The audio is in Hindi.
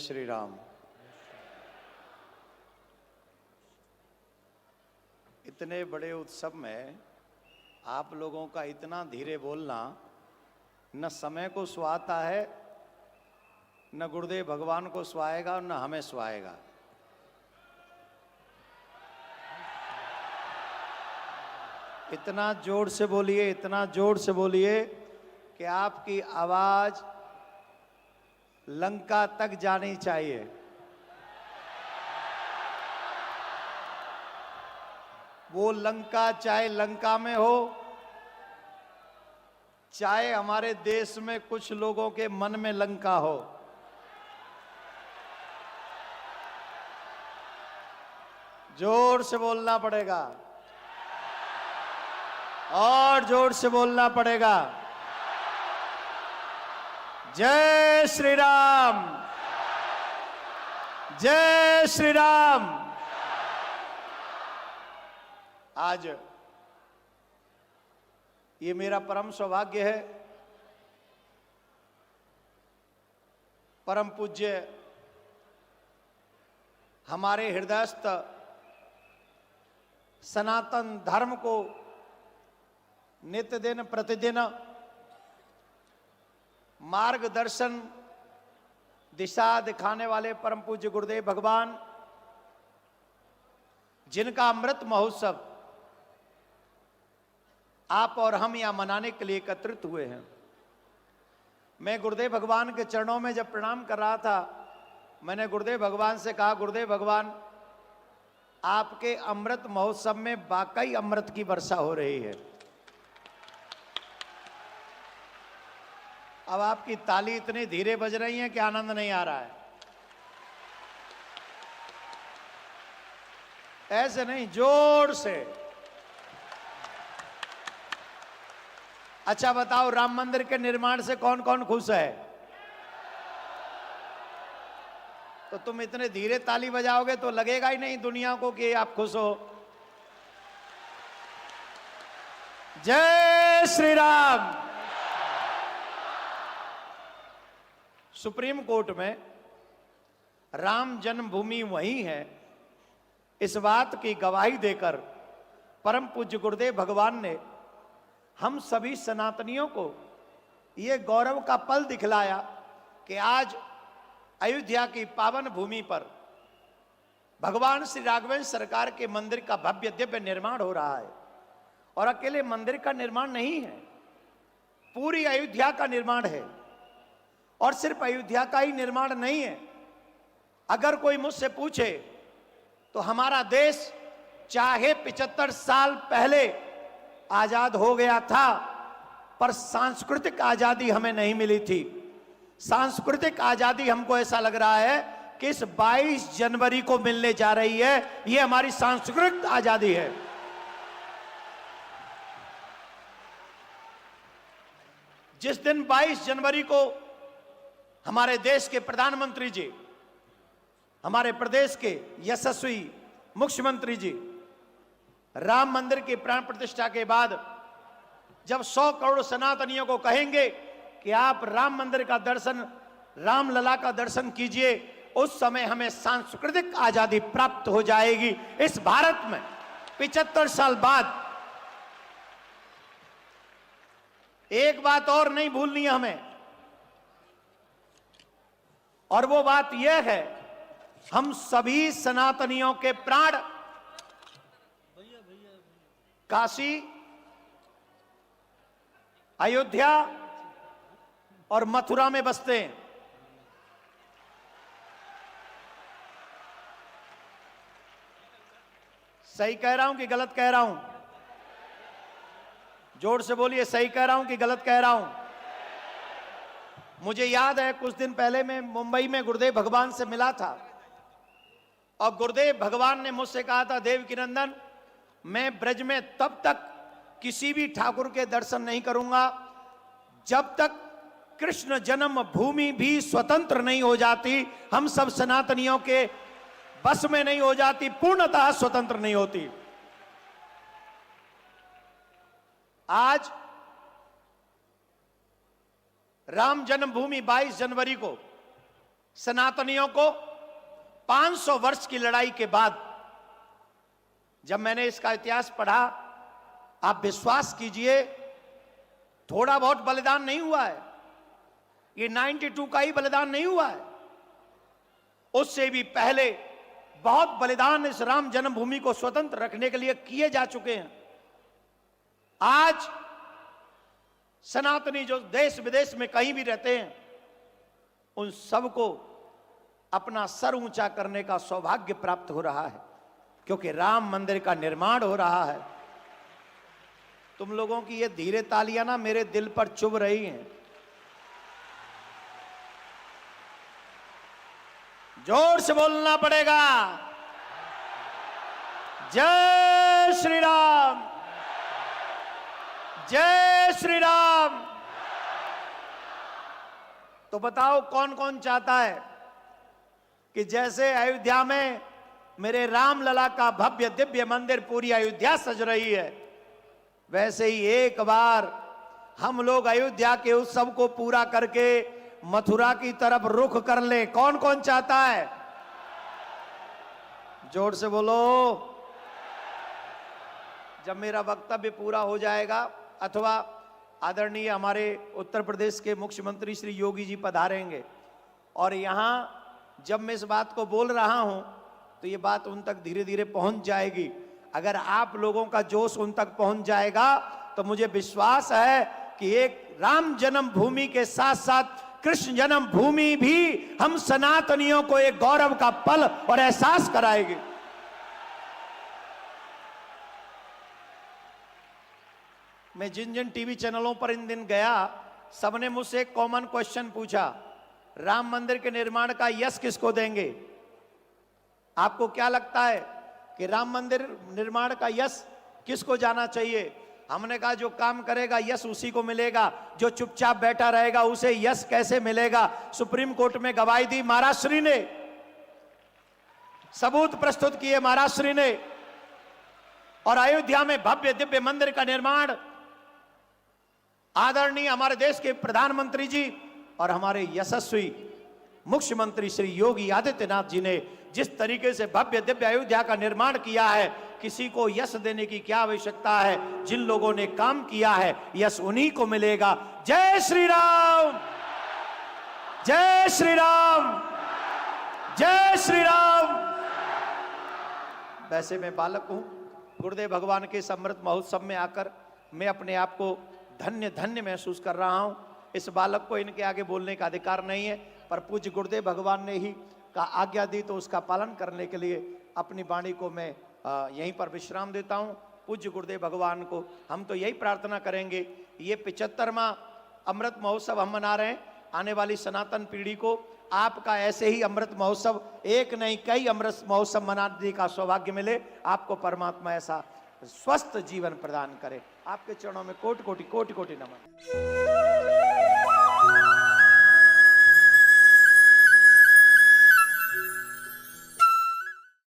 श्री राम। इतने बड़े उत्सव में आप लोगों का इतना धीरे बोलना न समय को सुहाता है, न गुरुदेव भगवान को सुहाएगा और न हमें सुहाएगा। इतना जोर से बोलिए, इतना जोर से बोलिए कि आपकी आवाज लंका तक जानी चाहिए। वो लंका चाहे लंका में हो, चाहे हमारे देश में कुछ लोगों के मन में लंका हो, जोर से बोलना पड़ेगा और जोर से बोलना पड़ेगा। जय श्री राम, जय श्री राम। आज ये मेरा परम सौभाग्य है, परम पूज्य हमारे हृदयस्थ सनातन धर्म को नित्य दिन प्रतिदिन मार्गदर्शन दिशा दिखाने वाले परम पूज्य गुरुदेव भगवान, जिनका अमृत महोत्सव आप और हम यहां मनाने के लिए एकत्रित हुए हैं। मैं गुरुदेव भगवान के चरणों में जब प्रणाम कर रहा था, मैंने गुरुदेव भगवान से कहा, गुरुदेव भगवान, आपके अमृत महोत्सव में वाकई अमृत की वर्षा हो रही है। अब आपकी ताली इतनी धीरे बज रही है कि आनंद नहीं आ रहा है। ऐसे नहीं, जोर से। अच्छा बताओ, राम मंदिर के निर्माण से कौन कौन खुश है? तो तुम इतने धीरे ताली बजाओगे तो लगेगा ही नहीं दुनिया को कि आप खुश हो। जय श्री राम। सुप्रीम कोर्ट में राम जन्मभूमि वही है, इस बात की गवाही देकर परम पूज्य गुरुदेव भगवान ने हम सभी सनातनियों को यह गौरव का पल दिखलाया कि आज अयोध्या की पावन भूमि पर भगवान श्री राघवेंद्र सरकार के मंदिर का भव्य दिव्य निर्माण हो रहा है। और अकेले मंदिर का निर्माण नहीं है, पूरी अयोध्या का निर्माण है। और सिर्फ अयोध्या का ही निर्माण नहीं है। अगर कोई मुझसे पूछे तो हमारा देश चाहे 75 साल पहले आजाद हो गया था, पर सांस्कृतिक आजादी हमें नहीं मिली थी। सांस्कृतिक आजादी हमको ऐसा लग रहा है कि इस 22 जनवरी को मिलने जा रही है। यह हमारी सांस्कृतिक आजादी है। जिस दिन 22 जनवरी को हमारे देश के प्रधानमंत्री जी, हमारे प्रदेश के यशस्वी मुख्यमंत्री जी राम मंदिर की प्राण प्रतिष्ठा के बाद जब 100 करोड़ सनातनियों को कहेंगे कि आप राम मंदिर का दर्शन, रामलला का दर्शन कीजिए, उस समय हमें सांस्कृतिक आजादी प्राप्त हो जाएगी इस भारत में 75 साल बाद। एक बात और नहीं भूलनी है हमें, और वो बात यह है, हम सभी सनातनियों के प्राण काशी, अयोध्या और मथुरा में बसते हैं। सही कह रहा हूं कि गलत कह रहा हूं? जोर से बोलिए, सही कह रहा हूं कि गलत कह रहा हूं? मुझे याद है कुछ दिन पहले मैं मुंबई में गुरुदेव भगवान से मिला था और गुरुदेव भगवान ने मुझसे कहा था, देवकी नंदन, मैं ब्रज में तब तक किसी भी ठाकुर के दर्शन नहीं करूंगा जब तक कृष्ण जन्म भूमि भी स्वतंत्र नहीं हो जाती, हम सब सनातनियों के बस में नहीं हो जाती, पूर्णतः स्वतंत्र नहीं होती। आज राम जन्मभूमि 22 जनवरी को सनातनियों को 500 वर्ष की लड़ाई के बाद जब मैंने इसका इतिहास पढ़ा, आप विश्वास कीजिए, थोड़ा बहुत बलिदान नहीं हुआ है। ये 92 का ही बलिदान नहीं हुआ है, उससे भी पहले बहुत बलिदान इस राम जन्मभूमि को स्वतंत्र रखने के लिए किए जा चुके हैं। आज सनातनी जो देश विदेश में कहीं भी रहते हैं, उन सबको अपना सर ऊंचा करने का सौभाग्य प्राप्त हो रहा है, क्योंकि राम मंदिर का निर्माण हो रहा है। तुम लोगों की ये धीरे तालियां ना मेरे दिल पर चुभ रही हैं। जोर से बोलना पड़ेगा, जय श्री राम, जय श्री राम। तो बताओ कौन कौन चाहता है कि जैसे अयोध्या में मेरे राम लला का भव्य दिव्य मंदिर पूरी अयोध्या सज रही है, वैसे ही एक बार हम लोग अयोध्या के उत्सव को पूरा करके मथुरा की तरफ रुख कर ले। कौन कौन चाहता है? जोर से बोलो। जब मेरा वक्तव्य पूरा हो जाएगा अथवा आदरणीय हमारे उत्तर प्रदेश के मुख्यमंत्री श्री योगी जी पधारेंगे, और यहां जब मैं इस बात को बोल रहा हूं तो ये बात उन तक धीरे धीरे पहुंच जाएगी। अगर आप लोगों का जोश उन तक पहुंच जाएगा तो मुझे विश्वास है कि एक राम जन्मभूमि के साथ साथ कृष्ण जन्मभूमि भी हम सनातनियों को एक गौरव का पल और एहसास कराएगी। मैं जिन जिन टीवी चैनलों पर इन दिन गया, सबने मुझसे एक कॉमन क्वेश्चन पूछा, राम मंदिर के निर्माण का यश किसको देंगे? आपको क्या लगता है कि राम मंदिर निर्माण का यश किसको जाना चाहिए? हमने कहा जो काम करेगा यश उसी को मिलेगा, जो चुपचाप बैठा रहेगा उसे यश कैसे मिलेगा? सुप्रीम कोर्ट में गवाही दी महाराज श्री ने, सबूत प्रस्तुत किए महाराज श्री ने, और अयोध्या में भव्य दिव्य मंदिर का निर्माण आदरणीय हमारे देश के प्रधानमंत्री जी और हमारे यशस्वी मुख्यमंत्री श्री योगी आदित्यनाथ जी ने जिस तरीके से भव्य दिव्य अयोध्या का निर्माण किया है, किसी को यश देने की क्या आवश्यकता है? जिन लोगों ने काम किया है यश उन्हीं को मिलेगा। जय श्री राम, जय श्री राम, जय श्री राम। वैसे मैं बालक हूं, गुरुदेव भगवान के अमृत महोत्सव में आकर मैं अपने आप को धन्य धन्य महसूस कर रहा हूं। इस बालक को इनके आगे बोलने का अधिकार नहीं है, पर पूज्य गुरुदेव भगवान ने ही का आज्ञा दी तो उसका पालन करने के लिए अपनी वाणी को मैं यहीं पर विश्राम देता हूं। पूज्य गुरुदेव भगवान को हम तो यही प्रार्थना करेंगे, ये 75वां अमृत महोत्सव हम मना रहे हैं, आने वाली सनातन पीढ़ी को आपका ऐसे ही अमृत महोत्सव, एक नहीं कई अमृत महोत्सव मनाने का सौभाग्य मिले। आपको परमात्मा ऐसा स्वस्थ जीवन प्रदान करे। आपके चरणों में कोटि कोटि कोटि कोटि नमन।